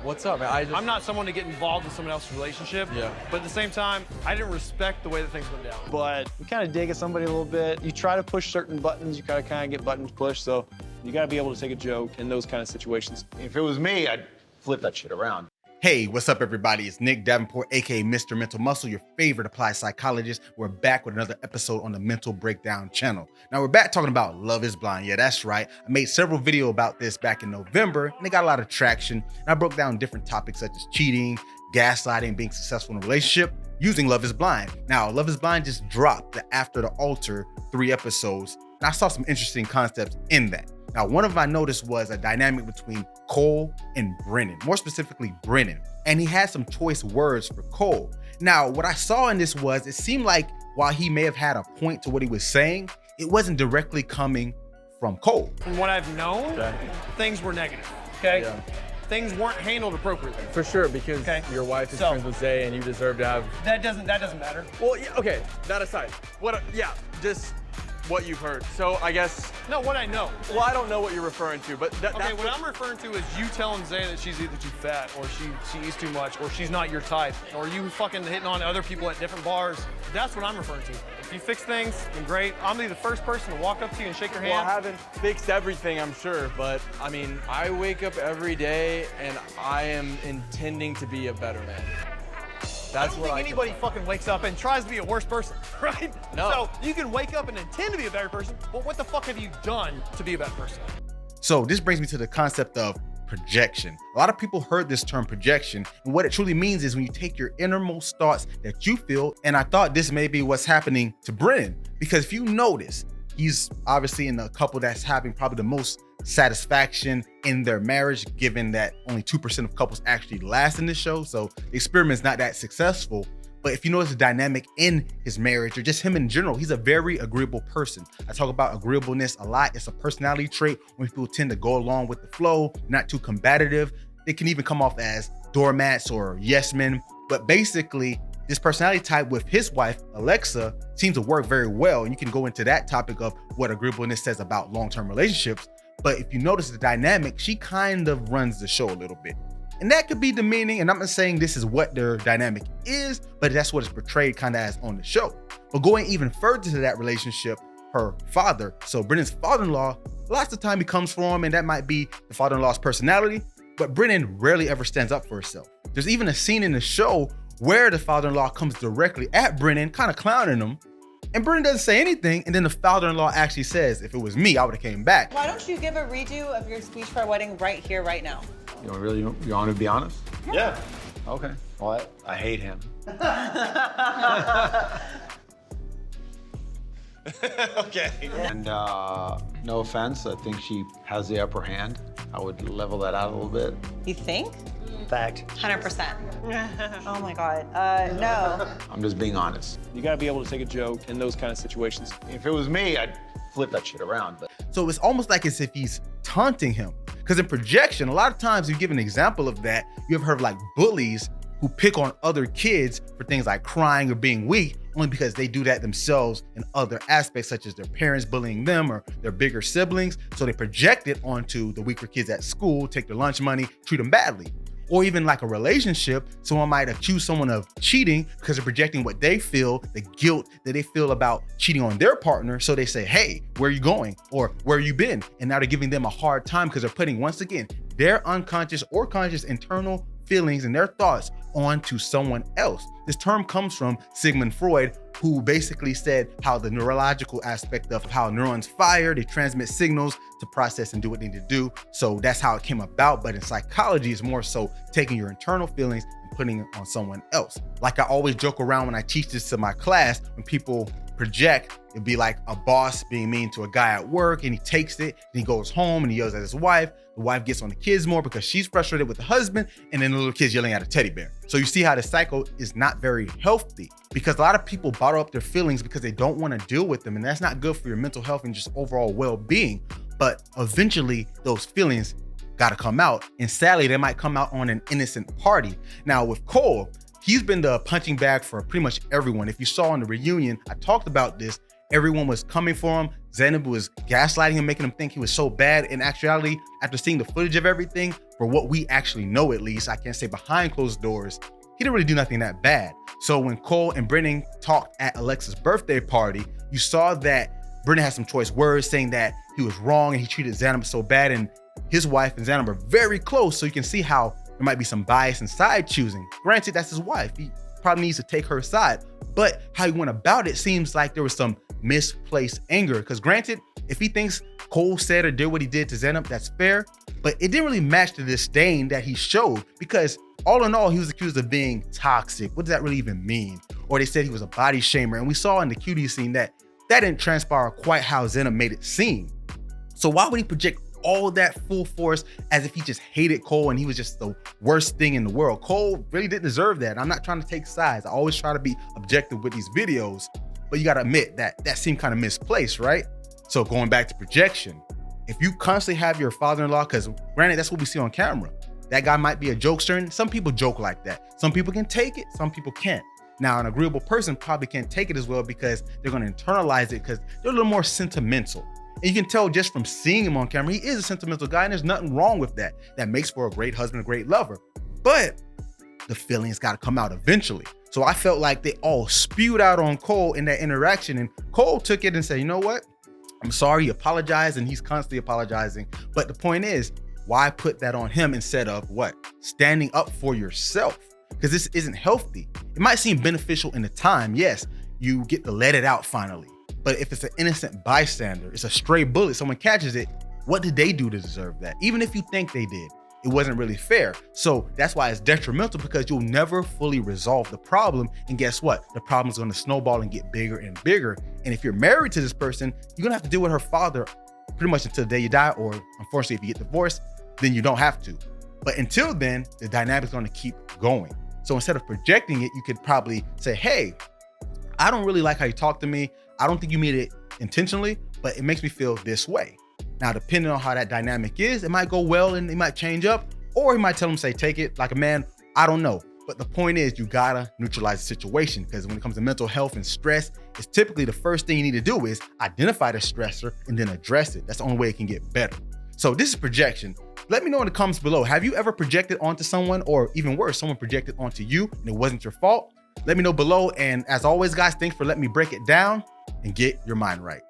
What's up, man? I'm not someone to get involved in someone else's relationship. Yeah. But at the same time, I didn't respect the way that things went down. But you kind of dig at somebody a little bit. You try to push certain buttons. You kind of get buttons pushed. So you got to be able to take a joke in those kind of situations. If it was me, I'd flip that shit around. Hey, what's up, everybody? It's Nick Davenport, aka Mr. Mental Muscle, your favorite applied psychologist. We're back with another episode on the Mental Breakdown channel. Now, we're back talking about Love is Blind. Yeah, that's right. I made several videos about this back in November, and they got a lot of traction. And I broke down different topics such as cheating, gaslighting, being successful in a relationship using Love is Blind. Now, Love is Blind just dropped the After the Altar 3 episodes, and I saw some interesting concepts in that. Now, one of I noticed was a dynamic between Cole and Brennon, more specifically Brennon, and he had some choice words for Cole. Now, what I saw in this was it seemed like while he may have had a point to what he was saying, it wasn't directly coming from Cole. From what I've known, things were negative, okay? Yeah. Things weren't handled appropriately. For sure, because your wife is friends with Zay and you deserve to have... That doesn't matter. Well, yeah, okay, that aside. Just what you've heard. So I guess... No, what I know. Well, I don't know what you're referring to, but Okay, what I'm referring to is you telling Zay that she's either too fat, or she eats too much, or she's not your type, or you fucking hitting on other people at different bars. That's what I'm referring to. If you fix things, then great. I'm gonna be the first person to walk up to you and shake your hand. Well, I haven't fixed everything, I'm sure, but I mean, I wake up every day and I am intending to be a better man. That's I don't think anybody fucking wakes up and tries to be a worse person, right? No. So you can wake up and intend to be a better person, but what the fuck have you done to be a better person? So this brings me to the concept of projection. A lot of people heard this term projection, and what it truly means is when you take your innermost thoughts that you feel, and I thought this may be what's happening to Brennon, because if you notice, he's obviously in a couple that's having probably the most satisfaction in their marriage, given that only 2% of couples actually last in this show. So the experiment's not that successful. But if you notice the dynamic in his marriage or just him in general, he's a very agreeable person. I talk about agreeableness a lot. It's a personality trait when people tend to go along with the flow, not too combative. They can even come off as doormats or yes men. But basically, this personality type with his wife, Alexa, seems to work very well. And you can go into that topic of what agreeableness says about long-term relationships. But if you notice the dynamic, she kind of runs the show a little bit. And that could be demeaning, and I'm not saying this is what their dynamic is, but that's what it's portrayed kind of as on the show. But going even further to that relationship, her father, so Brennon's father-in-law, lots of time he comes for him, and that might be the father-in-law's personality, but Brennon rarely ever stands up for herself. There's even a scene in the show where the father-in-law comes directly at Brennon, kind of clowning him, and Brennon doesn't say anything, and then the father-in-law actually says, if it was me, I would have came back. Why don't you give a redo of your speech for our wedding right here, right now? You want to be honest? Yeah. Okay. Well, I hate him. Okay. And no offense, I think she has the upper hand. I would level that out a little bit. You think? Fact. 100%. Oh my God. No. I'm just being honest. You got to be able to take a joke in those kind of situations. If it was me, I'd flip that shit around. But So it's almost like as if he's taunting him. Because in projection, a lot of times you give an example of that, you have heard of like bullies who pick on other kids for things like crying or being weak, only because they do that themselves in other aspects, such as their parents bullying them or their bigger siblings. So they project it onto the weaker kids at school, take their lunch money, treat them badly. Or even like a relationship, someone might accuse someone of cheating because they're projecting what they feel, the guilt that they feel about cheating on their partner. So they say, hey, where are you going? Or where you been? And now they're giving them a hard time because they're putting, once again, their unconscious or conscious internal feelings and their thoughts onto someone else. This term comes from Sigmund Freud, who basically said how the neurological aspect of how neurons fire, they transmit signals to process and do what they need to do. So that's how it came about. But in psychology, it's more so taking your internal feelings and putting it on someone else. Like I always joke around when I teach this to my class, when people project, it'd be like a boss being mean to a guy at work, and he takes it and he goes home and he yells at his wife. The wife gets on the kids more because she's frustrated with the husband, and then the little kid's yelling at a teddy bear. So you see how the cycle is not very healthy, because a lot of people bottle up their feelings because they don't want to deal with them, and that's not good for your mental health and just overall well-being. But eventually those feelings got to come out, and sadly they might come out on an innocent party. Now with Cole, he's been the punching bag for pretty much everyone. If you saw in the reunion, I talked about this. Everyone was coming for him. Zainab was gaslighting him, making him think he was so bad. In actuality, after seeing the footage of everything, for what we actually know, at least, I can't say behind closed doors, he didn't really do nothing that bad. So when Cole and Brennon talked at Alexa's birthday party, you saw that Brennon had some choice words saying that he was wrong and he treated Xanam so bad, and his wife and Xanam are very close, so you can see how there might be some bias and side choosing. Granted, that's his wife. He probably needs to take her side, but how he went about it seems like there was some misplaced anger, because granted, if he thinks Cole said or did what he did to Xanam, that's fair, but it didn't really match the disdain that he showed, because all in all, he was accused of being toxic. What does that really even mean? Or they said he was a body shamer, and we saw in the cutie scene that didn't transpire quite how Xanam made it seem. So why would he project all that full force as if he just hated Cole and he was just the worst thing in the world? Cole really didn't deserve that. I'm not trying to take sides. I always try to be objective with these videos, but you gotta admit that seemed kind of misplaced, right? So going back to projection, if you constantly have your father-in-law, because granted, that's what we see on camera, that guy might be a jokester, and some people joke like that. Some people can take it, some people can't. Now, an agreeable person probably can't take it as well because they're gonna internalize it because they're a little more sentimental. And you can tell just from seeing him on camera, he is a sentimental guy, and there's nothing wrong with that. That makes for a great husband, a great lover. But the feelings gotta come out eventually. So I felt like they all spewed out on Cole in that interaction, and Cole took it and said, you know what? I'm sorry, he apologized, and he's constantly apologizing. But the point is, why put that on him instead of what? Standing up for yourself? Because this isn't healthy. It might seem beneficial in the time. Yes, you get to let it out finally. But if it's an innocent bystander, it's a stray bullet, someone catches it, what did they do to deserve that? Even if you think they did, it wasn't really fair. So that's why it's detrimental, because you'll never fully resolve the problem. And guess what? The problem's gonna snowball and get bigger and bigger. And if you're married to this person, you're gonna have to deal with her father pretty much until the day you die, or unfortunately, if you get divorced, then you don't have to. But until then, the dynamic's gonna keep going. So instead of projecting it, you could probably say, hey, I don't really like how you talk to me. I don't think you made it intentionally, but it makes me feel this way. Now, depending on how that dynamic is, it might go well and it might change up, or he might tell him, say, take it like a man. I don't know. But the point is, you gotta neutralize the situation, because when it comes to mental health and stress, it's typically the first thing you need to do is identify the stressor and then address it. That's the only way it can get better. So this is projection. Let me know in the comments below. Have you ever projected onto someone, or even worse, someone projected onto you and it wasn't your fault? Let me know below. And as always, guys, thanks for letting me break it down and get your mind right.